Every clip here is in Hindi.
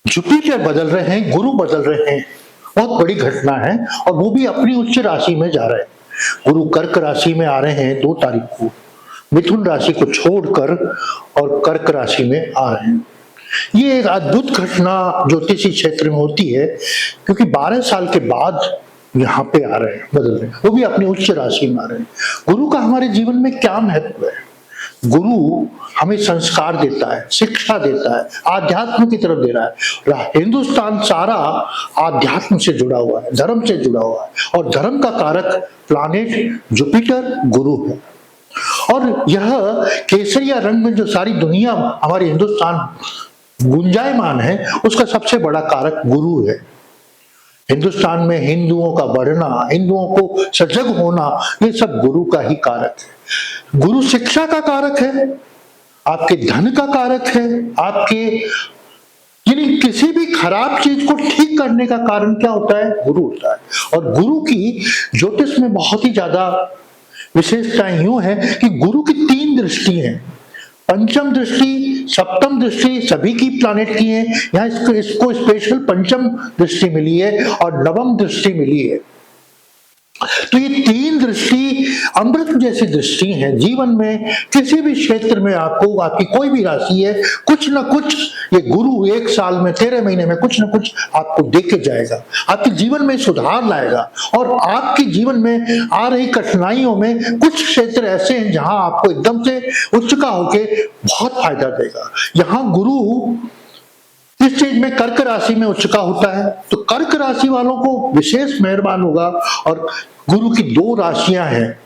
जुपिटर बदल रहे हैं, गुरु बदल रहे हैं, बहुत बड़ी घटना है। और वो भी अपनी उच्च राशि में जा रहे हैं। गुरु कर्क राशि में आ रहे हैं 2 तारीख को, मिथुन राशि को छोड़कर और कर्क राशि में आ रहे हैं। ये एक अद्भुत घटना ज्योतिषी क्षेत्र में होती है, क्योंकि 12 साल के बाद यहाँ पे आ रहे हैं, बदल रहे हैं, वो भी अपनी उच्च राशि में आ रहे हैं। गुरु का हमारे जीवन में क्या महत्व है? गुरु हमें संस्कार देता है, शिक्षा देता है, आध्यात्म की तरफ दे रहा है। हिंदुस्तान सारा आध्यात्म से जुड़ा हुआ है, धर्म से जुड़ा हुआ है, और धर्म का कारक प्लानेट जुपिटर गुरु है। और यह केसरिया रंग में जो सारी दुनिया, हमारे हिंदुस्तान गुंजायमान है, उसका सबसे बड़ा कारक गुरु है। हिंदुस्तान में हिंदुओं का बढ़ना, हिंदुओं को सजग होना, ये सब गुरु का ही कारक है। गुरु शिक्षा का कारक है, आपके धन का कारक है, आपके यानी किसी भी खराब चीज को ठीक करने का कारण क्या होता है? गुरु होता है। और गुरु की ज्योतिष में बहुत ही ज्यादा विशेषताएं यूं है कि गुरु की 3 दृष्टि हैं। पंचम दृष्टि, सप्तम दृष्टि सभी की प्लानेट की है, यहाँ इसको स्पेशल पंचम दृष्टि मिली है और नवम दृष्टि मिली है। तो ये 3 दृष्टि अमृत जैसी दृष्टि है। जीवन में किसी भी क्षेत्र में आपको, आपकी कोई भी राशि है, कुछ ना कुछ ये गुरु 1 साल में, 13 महीने में कुछ ना कुछ आपको देके जाएगा, आपके जीवन में सुधार लाएगा। और आपके जीवन में आ रही कठिनाइयों में कुछ क्षेत्र ऐसे हैं जहां आपको एकदम से उच्च का होके बहुत फायदा देगा। यहाँ गुरु इस चीज में कर्क राशि में उच्च का होता है, तो कर्क राशि वालों को विशेष मेहरबान होगा। और गुरु की 2 राशियां हैं,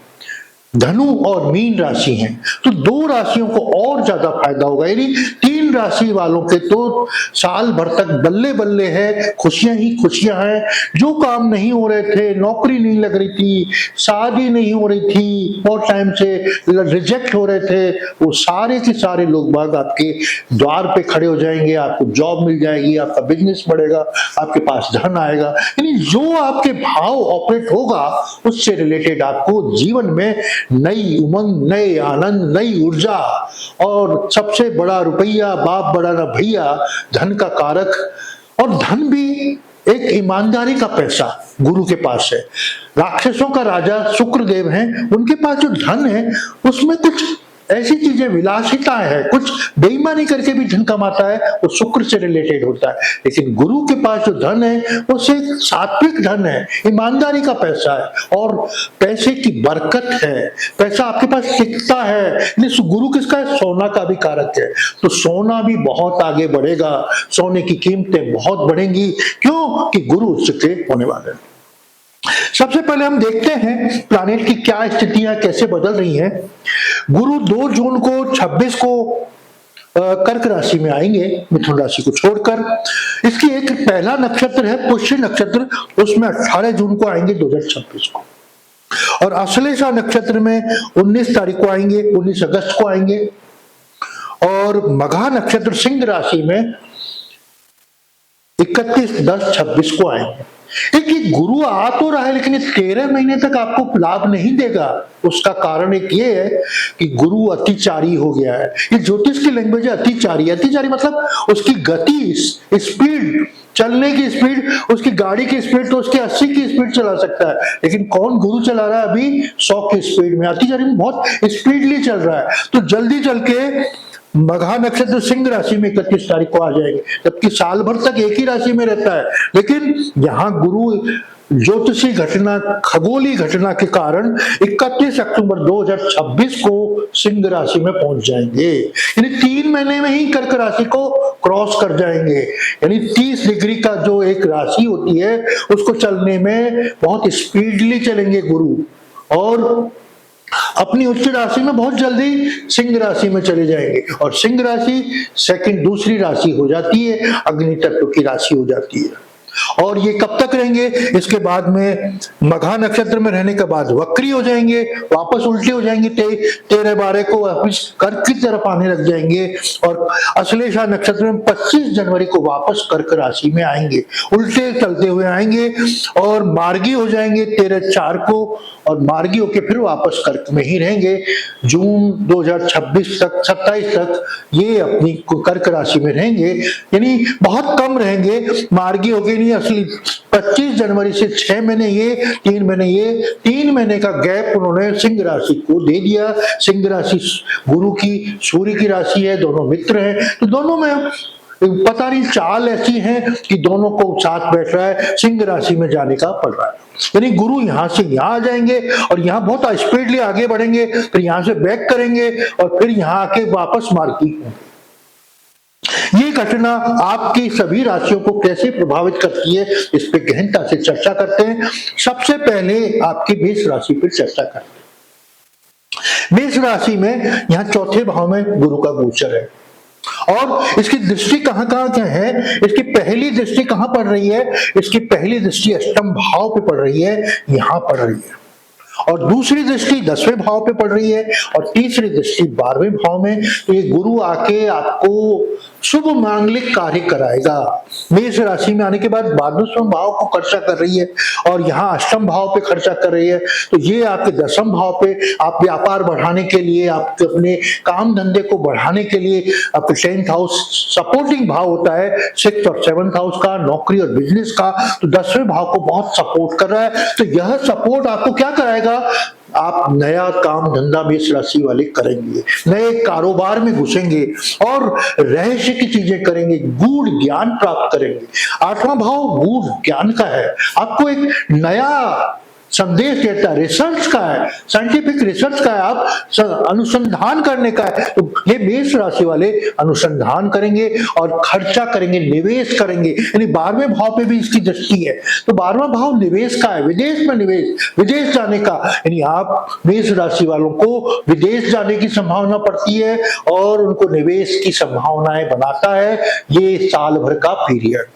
धनु और मीन राशि हैं, तो 2 राशियों को और ज्यादा फायदा होगा। यानी 3 राशि वालों के तो साल भर तक बल्ले बल्ले है, खुशियां ही खुशियां हैं। जो काम नहीं हो रहे थे, नौकरी नहीं लग रही थी, शादी नहीं हो रही थी, बहुत टाइम से रिजेक्ट हो रहे थे, वो सारे के सारे लोग बाग आपके द्वार पे खड़े हो जाएंगे, आपको जॉब मिल जाएगी, आपका बिजनेस बढ़ेगा, आपके पास धन आएगा। यानी जो आपके भाव ऑपरेट होगा, उससे रिलेटेड आपको जीवन में नई उमंग, नए आनंद, नई ऊर्जा, और सबसे बड़ा रुपया बाप बड़ा ना भैया, धन का कारक। और धन भी एक ईमानदारी का पैसा गुरु के पास है। राक्षसों का राजा शुक्रदेव हैं, उनके पास जो धन है उसमें कुछ ऐसी चीजें, विलासिता है, कुछ बेईमानी करके भी धन कमाता है, वो शुक्र से रिलेटेड होता है। लेकिन गुरु के पास जो धन है वो सिर्फ सात्विक धन है, ईमानदारी का पैसा है, और पैसे की बरकत है, पैसा आपके पास टिकता है। गुरु किसका है? सोना का भी कारक है, तो सोना भी बहुत आगे बढ़ेगा, सोने की कीमतें बहुत बढ़ेंगी। क्यों? कि गुरु उसके होने वाले हैं। सबसे पहले हम देखते हैं प्लैनेट की क्या स्थितियां कैसे बदल रही हैं। गुरु 2 जून को 26 को कर्क राशि में आएंगे, मिथुन राशि को छोड़कर। इसकी एक पहला नक्षत्र है पुष्य नक्षत्र, उसमें 18 जून को आएंगे 2026 को। और अश्लेषा नक्षत्र में 19 तारीख को आएंगे, 19 अगस्त को आएंगे। और मघा नक्षत्र सिंह राशि में 31/10/26 को आएंगे। एक गुरु आ तो रहा है, लेकिन 13 महीने तक आपको लाभ नहीं देगा। उसका कारण एक ये है कि गुरु अतिचारी हो गया है। ये ज्योतिष की लैंग्वेज है, अतिचारी। अतिचारी मतलब उसकी गति, स्पीड, चलने की स्पीड, उसकी गाड़ी की स्पीड तो उसकी 80 की स्पीड चला सकता है, लेकिन कौन गुरु चला रहा है अभी 100 की स्पीड में। अतिचारी में बहुत स्पीडली चल रहा है, तो जल्दी चल के मघा नक्षत्र सिंह राशि में 31 तारीख को आ जाएंगे, जबकि साल भर तक एक ही राशि में रहता है। लेकिन यहाँ गुरु ज्योतिषी घटना, खगोली घटना के कारण 31 अक्टूबर 2026 को सिंह राशि में पहुंच जाएंगे। यानी 3 महीने में ही कर्क राशि को क्रॉस कर जाएंगे। यानी 30 डिग्री का जो एक राशि होती है उसको चलने में बहुत स्पीडली चलेंगे गुरु, और अपनी उच्च राशि में बहुत जल्दी सिंह राशि में चले जाएंगे। और सिंह राशि दूसरी राशि हो जाती है, अग्नि तत्व की राशि हो जाती है। और ये कब तक रहेंगे? इसके बाद में मघा नक्षत्र में रहने के बाद वक्री हो जाएंगे, वापस उल्टे हो जाएंगे, 13-12 को वापस कर्क की तरफ आने लग जाएंगे और अश्लेषा नक्षत्र में 25 जनवरी को वापस कर्क राशि में आएंगे, उल्टे चलते हुए आएंगे और मार्गी हो जाएंगे 13/4 को, और मार्गी होके फिर वापस कर्क में ही रहेंगे जून 2026 तक, 27 तक ये अपनी कर्क राशि में रहेंगे। यानी बहुत कम रहेंगे, मार्गी होके नहीं, असली 25 जनवरी से 6 महीने ये, 3 महीने ये, 3 महीने का गैप उन्होंने सिंह राशि को दे दिया। सिंह राशि गुरु की, सूर्य की राशि है, दोनों मित्र हैं, तो दोनों में पता नहीं चाल ऐसी है कि दोनों को साथ बैठ रहा है, सिंह राशि में जाने का पड़ रहा है। यानी गुरु यहां से यहां आ जाएंगे और यहां बहुत स्पीडली आगे बढ़ेंगे, फिर यहां से बैक करेंगे और फिर यहां आके वापस मार्गी होंगे। ये घटना आपकी सभी राशियों को कैसे प्रभावित करती है, इस पे गहनता से चर्चा करते हैं। सबसे पहले आपकी मेष राशि पर चर्चा करते हैं। मेष राशि में यहां चौथे भाव में गुरु का गोचर है और इसकी दृष्टि कहां कहां क्या है? इसकी पहली दृष्टि कहां पड़ रही है? इसकी पहली दृष्टि अष्टम भाव पे पड़ रही है, यहां पड़ रही है, और दूसरी दृष्टि 10वें भाव पे पड़ रही है और तीसरी दृष्टि 12वें भाव में। तो ये गुरु आके आपको शुभ मांगलिक कार्य कराएगा। मेष राशि में आने के बाद 12वें भाव को खर्चा कर रही है और यहाँ अष्टम भाव पे खर्चा कर रही है, तो ये आपके 10वें भाव पे आप व्यापार बढ़ाने के लिए, आपके अपने काम धंधे को बढ़ाने के लिए, आपके 10th हाउस सपोर्टिंग भाव होता है, 6th और 7th हाउस का, नौकरी और बिजनेस का, तो 10वें भाव को बहुत सपोर्ट कर रहा है। तो यह सपोर्ट आपको क्या कराएगा? आप नया काम धंधा मेष राशि वाले करेंगे, नए कारोबार में घुसेंगे और रहस्य की चीजें करेंगे, गूढ़ ज्ञान प्राप्त करेंगे। 8वां भाव गूढ़ ज्ञान का है, आपको एक नया संदेश देता है, रिसर्च का है, साइंटिफिक रिसर्च का है, आप अनुसंधान करने का है। तो ये मेष राशि वाले अनुसंधान करेंगे और खर्चा करेंगे, निवेश करेंगे। यानी 12वें भाव पे भी इसकी दृष्टि है, तो 12वां भाव निवेश का है, विदेश में निवेश, विदेश जाने का। यानी आप मेष राशि वालों को विदेश जाने की संभावना पड़ती है और उनको निवेश की संभावनाएं बनाता है ये साल भर का पीरियड।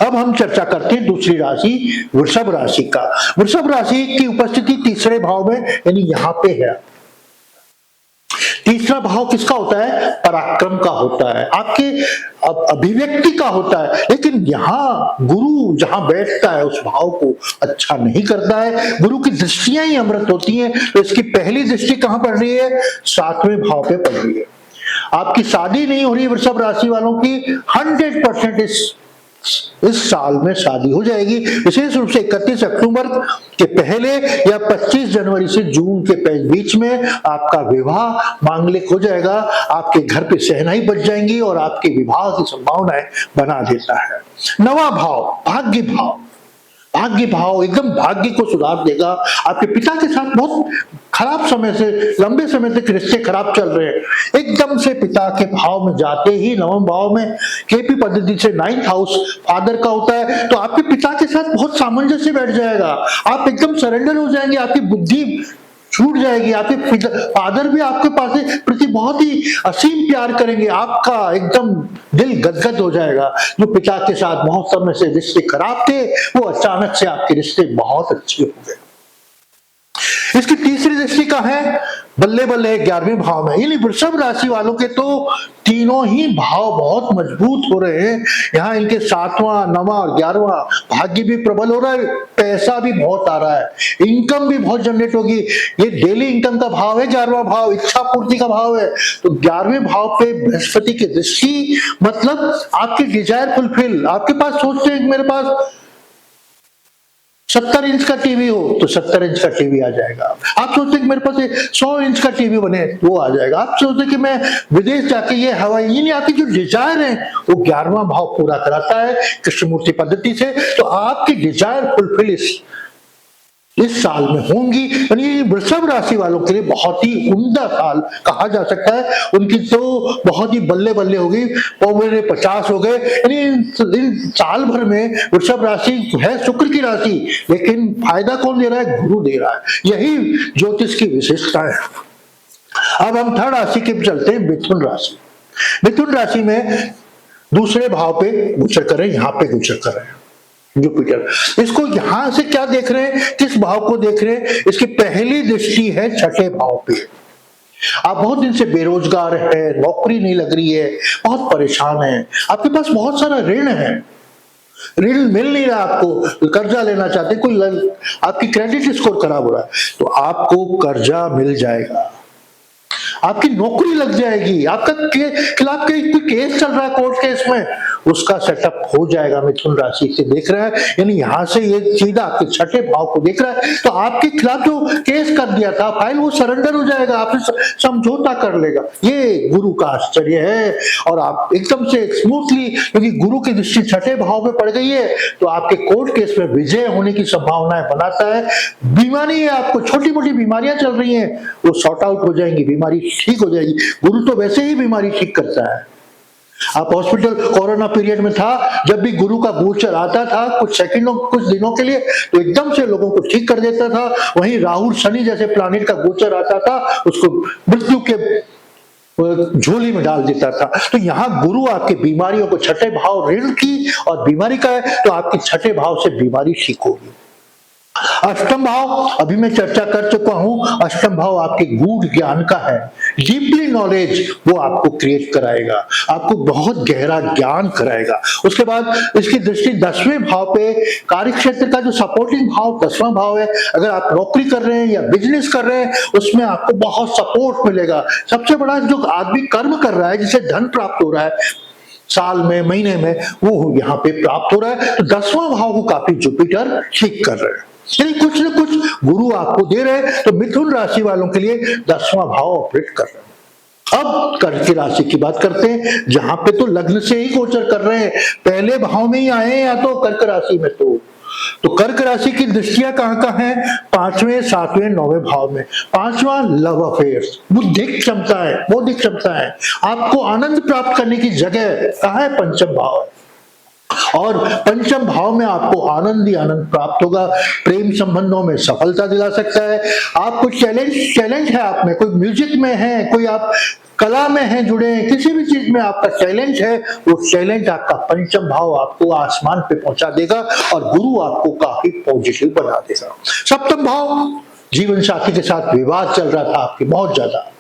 अब हम चर्चा करते हैं दूसरी राशि वृषभ राशि का। वृषभ राशि की उपस्थिति तीसरे भाव में, यानी यहां पे है। तीसरा भाव किसका होता है? पराक्रम का होता है, आपके अभिव्यक्ति का होता है। लेकिन यहां गुरु जहां बैठता है उस भाव को अच्छा नहीं करता है, गुरु की दृष्टियां ही अमृत होती हैं। तो इसकी पहली दृष्टि कहां पड़ रही है? 7वें भाव पे पड़ रही है। आपकी शादी नहीं हो रही वृषभ राशि वालों की, 100% इस साल में शादी हो जाएगी। विशेष रूप से 31 अक्टूबर के पहले या 25 जनवरी से जून के बीच में आपका विवाह मांगलिक हो जाएगा, आपके घर पे शहनाई बज जाएंगी और आपके विवाह की संभावनाएं बना देता है। 9वां भाव भाग्य भाव, भाग्य भाव एकदम भाग्य को सुधार देगा। आपके पिता के साथ बहुत खराब समय से, लंबे समय तक रिश्ते खराब चल रहे हैं, एकदम से पिता के भाव में जाते ही 9वें भाव में केपी पद्धति से 9th हाउस फादर का होता है, तो आपके पिता के साथ बहुत सामंजस्य बैठ जाएगा, आप एकदम सरेंडर हो जाएंगे, आपकी बुद्धि छूट जाएगी, आपके फादर भी आपके पास प्रति बहुत ही असीम प्यार करेंगे, आपका एकदम दिल गदगद हो जाएगा। जो पिता के साथ बहुत समय से रिश्ते खराब थे वो अचानक से आपके रिश्ते बहुत अच्छे हो गए। इसकी तीसरी दृष्टि का है बल्ले बल्ले 11वें भाव में, यानी वृषभ राशि वालों के तो तीनों ही भाव बहुत मजबूत हो रहे हैं। यहाँ इनके 7वां, 9वां और 11वां भाग्य भी प्रबल हो रहा है, पैसा भी बहुत आ रहा है, इनकम भी बहुत जनरेट होगी। ये डेली इनकम का भाव है 11वां भाव, इच्छा पूर्ति का भाव है। तो 11वें भाव पे बृहस्पति की दृष्टि, मतलब आपकी डिजायर फुलफिल। आपके पास सोचते हैं मेरे पास 70 इंच का टीवी हो तो 70 इंच का टीवी आ जाएगा। आप सोचते हैं कि मेरे पास 100 इंच का टीवी बने, वो आ जाएगा। आप सोचते हैं कि मैं विदेश जाके ये हवाई, यानी आपकी जो डिजायर है वो 11वां भाव पूरा कराता है कृष्णमूर्ति पद्धति से। तो आपकी डिजायर फुलफिल इस साल में होंगी। यानी वृषभ राशि वालों के लिए बहुत ही उम्दा साल कहा जा सकता है। उनकी तो बहुत ही बल्ले बल्ले होगी, पौने 50 हो गए। यानी साल भर में वृषभ राशि है शुक्र की राशि, लेकिन फायदा कौन दे रहा है? गुरु दे रहा है। यही ज्योतिष की विशेषता है। अब हम थर्ड राशि के चलते हैं, मिथुन राशि। मिथुन राशि में दूसरे भाव पे गोचर कर रहे हैं, यहां पे गोचर कर रहे हैं जुपिटर। इसको यहां से क्या देख रहे हैं, किस भाव को देख रहे हैं, इसकी पहली दृष्टि है छठे भाव पे। आप बहुत दिन से बेरोजगार है, नौकरी नहीं लग रही है, बहुत परेशान है, आपके पास बहुत सारा ऋण है, ऋण मिल नहीं रहा, आपको कर्जा लेना चाहते, आपकी क्रेडिट स्कोर खराब हो रहा है, तो आपको कर्जा मिल जाएगा, आपकी नौकरी लग जाएगी, आपका खिलाफ केस चल रहा है कोर्ट केस में, उसका सेटअप हो जाएगा। मिथुन राशि से देख रहा है, यानी यहां से ये सीधा आपके छठे भाव को देख रहा है, तो आपके खिलाफ जो केस कर दिया था फाइल, वो सरेंडर हो जाएगा, आपसे समझौता कर लेगा। ये गुरु का आश्चर्य है, और आप एकदम से स्मूथली, क्योंकि गुरु की दृष्टि छठे भाव में पड़ गई है, तो आपके कोर्ट केस में विजय होने की संभावनाएं बनाता है। बीमारी है, आपको छोटी मोटी बीमारियां चल रही हैं, वो सॉर्ट आउट हो जाएंगी, बीमारी ठीक हो जाएगी। गुरु तो वैसे ही बीमारी ठीक करता है। आप हॉस्पिटल कोरोना पीरियड में था, जब भी गुरु का गोचर आता था कुछ सेकंडों कुछ दिनों के लिए, तो एकदम से लोगों को ठीक कर देता था। वहीं राहु शनि जैसे प्लानिट का गोचर आता था, उसको मृत्यु के झोली में डाल देता था। तो यहाँ गुरु आपकी बीमारियों को, छठे भाव ऋण की और बीमारी का है, तो आपकी छठे भाव से बीमारी ठीक होगी। अष्टम भाव, अभी मैं चर्चा कर चुका हूं, अष्टम भाव आपके गूढ़ ज्ञान का है, डीपली नॉलेज वो आपको क्रिएट कराएगा, आपको बहुत गहरा ज्ञान कराएगा। उसके बाद इसकी दृष्टि 10वें भाव पे, कार्य क्षेत्र का जो सपोर्टिंग भाव 10वां भाव है, अगर आप नौकरी कर रहे हैं या बिजनेस कर रहे हैं, उसमें आपको बहुत सपोर्ट मिलेगा। सबसे बड़ा जो आदमी कर्म कर रहा है, जिसे धन प्राप्त हो रहा है साल में, महीने में, वो यहाँ पे प्राप्त हो रहा है। तो 10वां भाव को काफी जुपिटर ठीक कर रहे हैं, यानी कुछ न कुछ गुरु आपको दे रहे हैं। तो मिथुन राशि वालों के लिए 10वां भाव ऑपरेट कर रहे हैं। अब कर्क की राशि की बात करते हैं, जहां पे तो लग्न से ही गोचर कर रहे हैं, पहले भाव में ही आए हैं, या तो कर्क राशि में। तो कर्क राशि की दृष्टियां कहां है, 5वें, 7वें, 9वें भाव में। 5वां लव अफेयर्स, बुद्धिक क्षमता है, बौद्धिक क्षमता है, आपको आनंद प्राप्त करने की जगह कहां है, पंचम भाव है, और पंचम भाव में आपको आनंद ही आनंद प्राप्त होगा। प्रेम संबंधों में सफलता दिला सकता है। आपको चैलेंज है, आप में कोई म्यूजिक में है, कोई आप कला में है जुड़े हैं, किसी भी चीज में आपका चैलेंज है, वो चैलेंज आपका पंचम भाव आपको आसमान पे पहुंचा देगा, और गुरु आपको काफी पॉजिटिव बना देगा। सप्तम भाव, जीवन साथी के साथ विवाद चल रहा था आपके बहुत ज्यादा,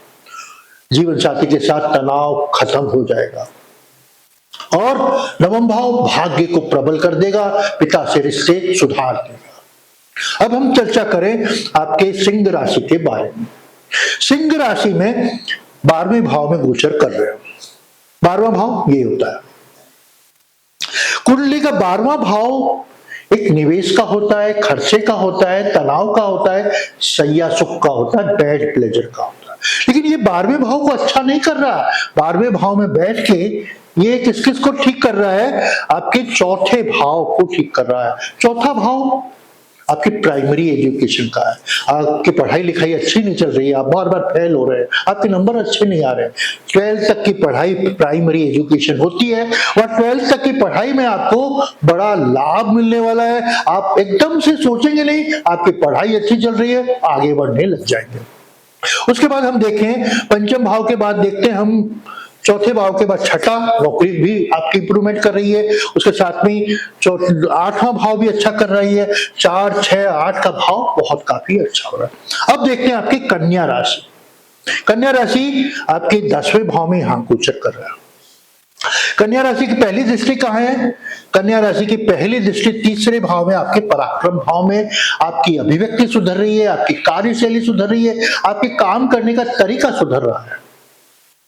जीवन साथी के साथ तनाव खत्म हो जाएगा। और नवम भाव भाग्य को प्रबल कर देगा, पिता से रिश्ते सुधार देगा। अब हम चर्चा करें आपके सिंह राशि के बारे में। सिंह राशि में 12वें भाव में गोचर कर रहे हो। 12वां भाव ये होता है, कुंडली का 12वां भाव एक निवेश का होता है, खर्चे का होता है, तनाव का होता है, शैया सुख का होता है, बेड प्लेजर का होता है। लेकिन ये 12वें भाव को अच्छा नहीं कर रहा। 12वें भाव में बैठ के ये किस किस को ठीक कर रहा है, आपके चौथे भाव को ठीक कर रहा है। चौथा भाव आपकी प्राइमरी एजुकेशन का है, आपकी पढ़ाई लिखाई अच्छी नहीं चल रही है, आप बार बार फेल हो रहे हैं, आपके नंबर अच्छे नहीं आ रहे हैं। 12th तक की पढ़ाई प्राइमरी एजुकेशन होती है, और 12th तक की पढ़ाई में आपको बड़ा लाभ मिलने वाला है। आप एकदम से सोचेंगे नहीं, आपकी पढ़ाई अच्छी चल रही है, आगे बढ़ने लग जाएंगे। उसके बाद हम देखें पंचम भाव के बाद देखते हैं हम चौथे भाव के बाद छठा, नौकरी भी आपकी इंप्रूवमेंट कर रही है। उसके साथ में 8वां भाव भी अच्छा कर रही है। 4, 6, 8 का भाव बहुत काफी अच्छा हो रहा है। अब देखते हैं आपकी कन्या राशि। कन्या राशि आपके 10वें भाव में यहां गोचर कर रहा है। कन्या राशि की पहली दृष्टि कहां है, कन्या राशि की पहली दृष्टि 3रे भाव में, आपके पराक्रम भाव में। आपकी अभिव्यक्ति सुधर रही है, आपकी कार्यशैली सुधर रही है, आपके काम करने का तरीका सुधर रहा है,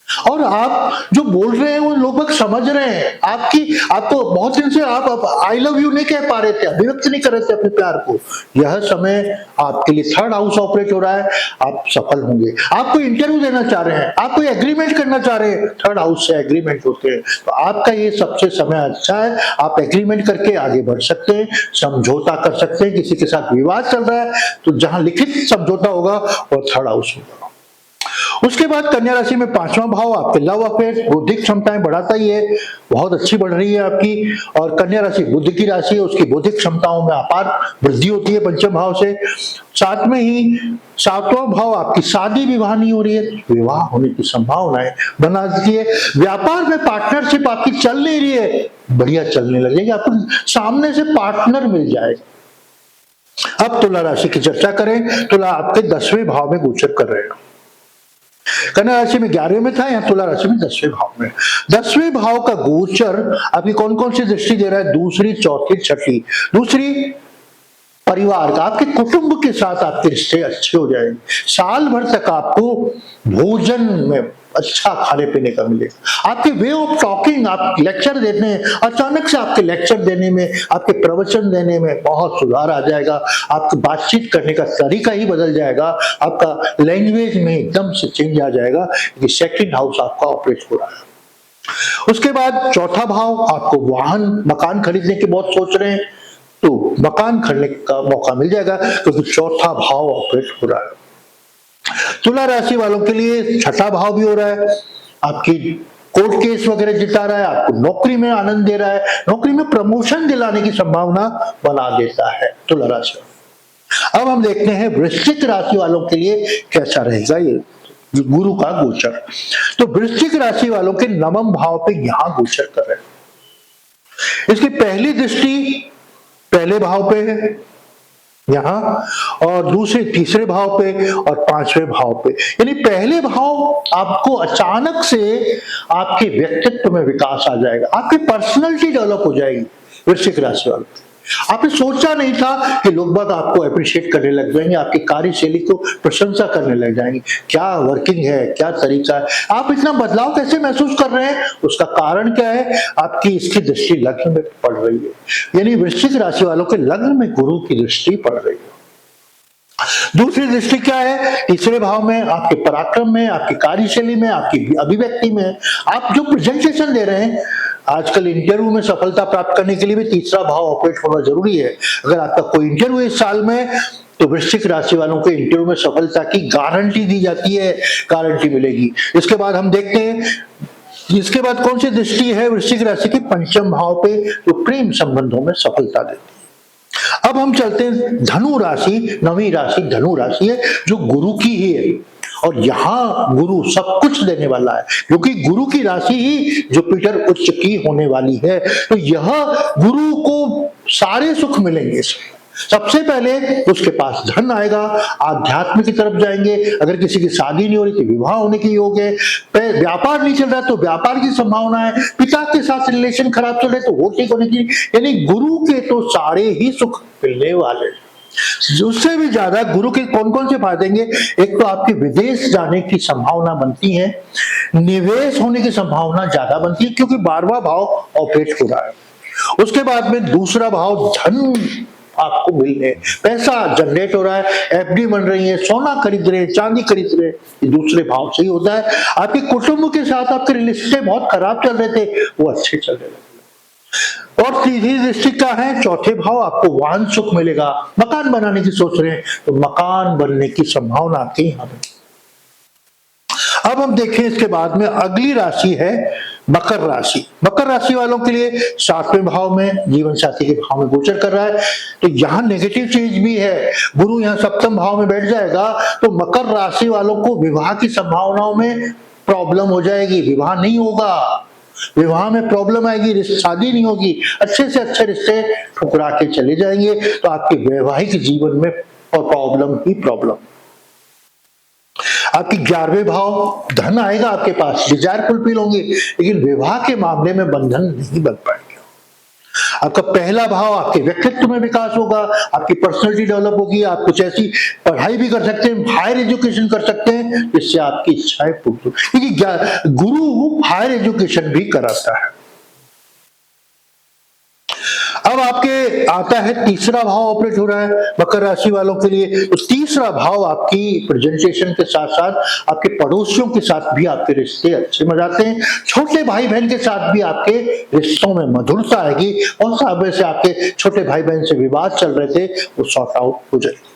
और आप जो बोल रहे हैं वो लोग समझ रहे हैं। आपको बहुत दिन से आप आई लव यू नहीं कह पा रहे थे, अभिव्यक्त नहीं कर रहे थे अपने प्यार को। यह समय आपके लिए 3rd हाउस ऑपरेट हो रहा है, आप सफल होंगे। आप कोई इंटरव्यू देना चाह रहे हैं, आप कोई एग्रीमेंट करना चाह रहे हैं, 3rd हाउस से एग्रीमेंट होते हैं, तो आपका ये सबसे समय अच्छा है। आप एग्रीमेंट करके आगे बढ़ सकते हैं, समझौता कर सकते हैं। किसी के साथ विवाद चल रहा है तो जहां लिखित समझौता होगा वो 3rd हाउस होगा। उसके बाद कन्या राशि में पांचवा भाव आपके लव अफेयर, बौद्धिक क्षमताएं बढ़ाता ही है, बहुत अच्छी बढ़ रही है आपकी। और कन्या राशि बुध की राशि है, उसकी बौद्धिक क्षमताओं में अपार वृद्धि होती है पंचम भाव से। साथ में ही सातवां भाव आपकी शादी विवाह नहीं हो रही है, विवाह होने की संभावनाएं बना देती है। व्यापार में पार्टनरशिप आपकी चल नहीं रही है, बढ़िया चलने लगेगी, आपको सामने से पार्टनर मिल जाएगा। अब तुला राशि की चर्चा करें। तुला आपके 10वें भाव में गोचर कर रहे हैं। कन्या राशि में 11वें में था, यहाँ तुला राशि में 10वें भाव में। 10वें भाव का गोचर आपकी कौन कौन सी दृष्टि दे रहा है? दूसरी, चौथी, छठी। दूसरी, परिवार का, आपके कुटुंब के साथ आपके रिश्ते अच्छे हो जाएंगे। साल भर तक आपको भोजन में अच्छा खाने पीने का मिलेगा। आपके वे ऑफ टॉकिंग, आप लेक्चर देने, अचानक से आपके लेक्चर देने में, आपके प्रवचन देने में बहुत सुधार आ जाएगा। आपकी बातचीत करने का तरीका ही बदल जाएगा, आपका लैंग्वेज में एकदम से चेंज आ जाएगा, क्योंकि सेकंड हाउस आपका ऑपरेट हो रहा है। उसके बाद चौथा भाव, आपको वाहन मकान खरीदने की बहुत सोच रहे हैं, तो मकान खरीदने का मौका मिल जाएगा, क्योंकि चौथा भाव ऑपरेट हो रहा है। तुला राशि वालों के लिए छठा भाव भी हो रहा है, आपकी कोर्ट केस वगैरह जिता रहा है, आपको नौकरी में आनंद दे रहा है, नौकरी में प्रमोशन दिलाने की संभावना बना देता है तुला राशि। अब हम देखते हैं वृश्चिक राशि वालों के लिए कैसा रहेगा ये गुरु का गोचर। तो वृश्चिक राशि वालों के नवम भाव पे यहां गोचर कर रहे हैं। इसकी पहली दृष्टि पहले भाव पे है यहां, और दूसरे तीसरे भाव पे और पांचवें भाव पे। यानी पहले भाव आपको अचानक से आपके व्यक्तित्व में विकास आ जाएगा, आपकी पर्सनैलिटी डेवलप हो जाएगी। वृश्चिक राशि वाले, आपने सोचा नहीं था कि लोग बाग आपको अप्रिशिएट करने लग जाएंगे, आपकी कार्यशैली को प्रशंसा करने लग जाएंगे, क्या वर्किंग है, क्या तरीका है, आप इतना बदलाव कैसे महसूस कर रहे हैं। उसका कारण क्या है? आपकी इसकी दृष्टि लग्न में पड़ रही है, यानी वृश्चिक राशि वालों के लग्न में गुरु की दृष्टि पड़ रही है। दूसरी दृष्टि क्या है? तीसरे भाव में, आपके पराक्रम में, आपकी कार्यशैली में, आपकी अभिव्यक्ति में, आप जो प्रेजेंटेशन दे रहे हैं। आजकल इंटरव्यू में सफलता प्राप्त करने के लिए भी तीसरा भाव ऑपरेट होना जरूरी है। अगर आपका कोई इंटरव्यू इस साल में, तो वृश्चिक राशि वालों को इंटरव्यू में सफलता की गारंटी दी जाती है, गारंटी मिलेगी। इसके बाद हम देखते हैं, इसके बाद कौन सी दृष्टि है वृश्चिक राशि की? पंचम भाव पे, जो प्रेम संबंधों में सफलता देती है। अब हम चलते हैं धनु राशि। नवी राशि धनु राशि है, जो गुरु की ही है, और यहां गुरु सब कुछ देने वाला है, क्योंकि गुरु की राशि ही जुपिटर उच्च की होने वाली है। तो यह गुरु को सारे सुख मिलेंगे। सबसे पहले उसके पास धन आएगा, आध्यात्म की तरफ जाएंगे। अगर किसी की शादी नहीं हो रही तो विवाह होने की योग है, व्यापार नहीं चल रहा तो व्यापार की संभावना है, पिता के साथ रिलेशन खराब चल रहे तो वो ठीक होने की, यानी गुरु के तो सारे ही सुख मिलने वाले। उससे भी ज्यादा गुरु के कौन कौन से फायदे देंगे? एक तो आपके विदेश जाने की संभावना बनती है, निवेश होने की संभावना ज्यादा बनती है, क्योंकि 12वां भाव ऑपरेट हो रहा है। उसके बाद में दूसरा भाव धन आपको मिल रहे, पैसा जनरेट हो रहा है, एफडी बन रही है, सोना खरीद रहे, चांदी खरीद रहे, ये दूसरे भाव से ही होता है। आपके कुटुंब के साथ आपके रिश्ते बहुत खराब चल रहे थे, वो अच्छे चल रहे थे। और तीसरी दृष्टि क्या है? चौथे भाव, आपको वाहन सुख मिलेगा, मकान बनाने की सोच रहे हैं तो मकान बनने की संभावना आपकी यहां पर। अब हम देखें इसके बाद में अगली राशि है मकर राशि। मकर राशि वालों के लिए 7वें भाव में जीवन साथी के भाव में गोचर कर रहा है, तो यहाँ नेगेटिव चीज भी है। गुरु यहाँ 7वें भाव में बैठ जाएगा तो मकर राशि वालों को विवाह की संभावनाओं में प्रॉब्लम हो जाएगी, विवाह नहीं होगा, विवाह में प्रॉब्लम आएगी, शादी नहीं होगी, अच्छे से अच्छे रिश्ते ठुकरा के चले जाएंगे, तो आपके वैवाहिक जीवन में प्रॉब्लम ही प्रॉब्लम। आपकी 11वें भाव, धन आएगा आपके पास, डिजायर फुलफिल होंगे, लेकिन विवाह के मामले में बंधन नहीं बन पाएंगे। आपका पहला भाव, आपके व्यक्तित्व में विकास होगा, आपकी पर्सनैलिटी डेवलप होगी, आप कुछ ऐसी पढ़ाई भी कर सकते हैं, हायर एजुकेशन कर सकते हैं जिससे आपकी इच्छाएं पूरी हो, क्योंकि गुरु हायर एजुकेशन भी कराता है। अब आपके आता है तीसरा भाव ऑपरेट हो रहा है मकर राशि वालों के लिए, तो तीसरा भाव आपकी प्रेजेंटेशन के साथ साथ आपके पड़ोसियों के साथ भी आपके रिश्ते अच्छे हो जाते हैं, छोटे भाई बहन के साथ भी आपके रिश्तों में मधुरता आएगी, और सामने से आपके छोटे भाई बहन से विवाद चल रहे थे वो सॉर्ट आउट हो जाएगी।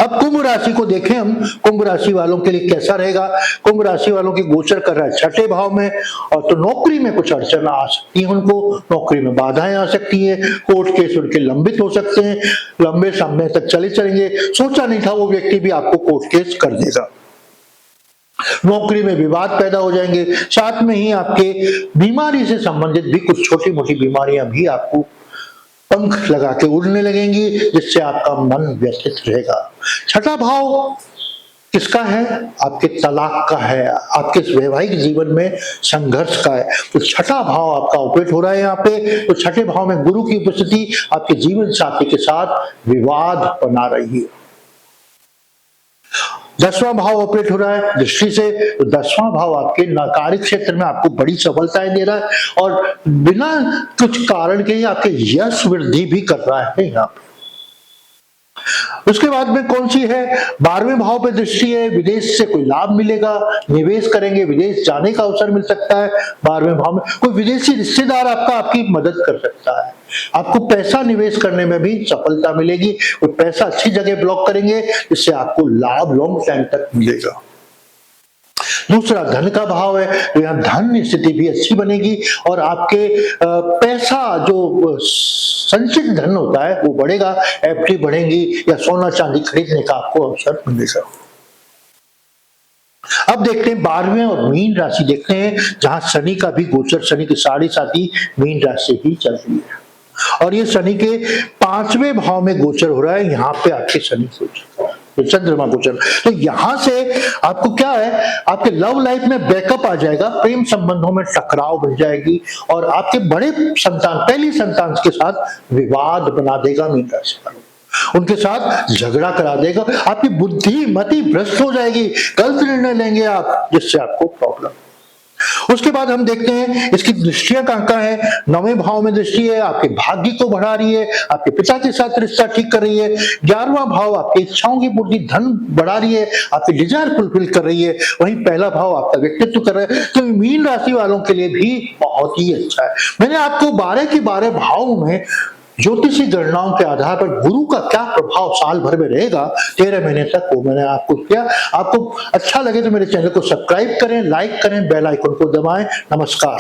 अब कुंभ राशि को देखें हम, कुंभ राशि वालों के लिए कैसा रहेगा। कुंभ राशि वालों की गोचर कर रहा है छठे भाव में, और तो नौकरी में कुछ अड़चन आ सकती है, उनको नौकरी में बाधाएं आ सकती है, कोर्ट केस उनके लंबित हो सकते हैं, लंबे समय तक चले चलेंगे, सोचा नहीं था वो व्यक्ति भी आपको कोर्ट केस कर देगा। नौकरी में विवाद पैदा हो जाएंगे, साथ में ही आपके बीमारी से संबंधित भी कुछ छोटी मोटी बीमारियां भी आपको पंख लगा के उड़ने लगेंगी, जिससे आपका मन व्यथित रहेगा। छठा भाव किसका है? आपके तलाक का है, आपके वैवाहिक जीवन में संघर्ष का है। तो छठा भाव आपका ऑपरेट हो रहा है यहाँ पे। तो छठे भाव में गुरु की उपस्थिति आपके जीवन साथी के साथ विवाद बना रही है। 10वां भाव ऑपरेट हो रहा है दृष्टि से, तो 10वां भाव आपके कार्य क्षेत्र में आपको बड़ी सफलताएं दे रहा है, और बिना कुछ कारण के ही आपके यश वृद्धि भी कर रहा है यहाँ पे। उसके बाद में कौन सी है? 12वें भाव पे दृष्टि है, विदेश से कोई लाभ मिलेगा, निवेश करेंगे, विदेश जाने का अवसर मिल सकता है। 12वें भाव में कोई विदेशी रिश्तेदार आपकी मदद कर सकता है, आपको पैसा निवेश करने में भी सफलता मिलेगी, कोई पैसा अच्छी जगह ब्लॉक करेंगे जिससे आपको लाभ लॉन्ग टाइम तक मिलेगा। दूसरा धन का भाव है, तो यहाँ धन स्थिति भी अच्छी बनेगी, और आपके पैसा जो संचित धन होता है वो बढ़ेगा, एफडी बढ़ेंगी, या सोना चांदी खरीदने का आपको अवसर मिलेगा। अब देखते हैं 12वें और मीन राशि देखते हैं, जहां शनि का भी गोचर, शनि के 7.5 मीन राशि ही चल रही है, और ये शनि के 5वें भाव में गोचर हो रहा है। यहाँ पे आपके शनि गोचर, चंद्रमा गोचर, तो यहां से आपको क्या है, आपके लव लाइफ में बैकअप आ जाएगा, प्रेम संबंधों में टकराव बन जाएगी, और आपके बड़े संतान, पहली संतान के साथ विवाद बना देगा मीन राशि वालों, उनके साथ झगड़ा करा देगा, आपकी बुद्धि मति भ्रष्ट हो जाएगी, गलत निर्णय लेंगे आप, जिससे आपको प्रॉब्लम। उसके बाद हम देखते हैं इसकी दृष्टियां कहां है। 9वें भाव में दृष्टि है, आपके भाग्य को बढ़ा रही है, आपके पिता के साथ रिश्ता ठीक कर रही है। 11वां भाव आपकी इच्छाओं की पूर्ति, धन बढ़ा रही है, आपकी डिजायर फुलफिल कर रही है। वहीं पहला भाव आपका व्यक्तित्व कर रहा है। तो मीन राशि वालों के लिए भी बहुत ही अच्छा है। मैंने आपको 12 के 12 भावों में ज्योतिषी गणनाओं के आधार पर गुरु का क्या प्रभाव साल भर में रहेगा 13 महीने तक, वो मैंने आपको किया। आपको अच्छा लगे तो मेरे चैनल को सब्सक्राइब करें, लाइक करें, बेल आइकन को दबाएं। नमस्कार।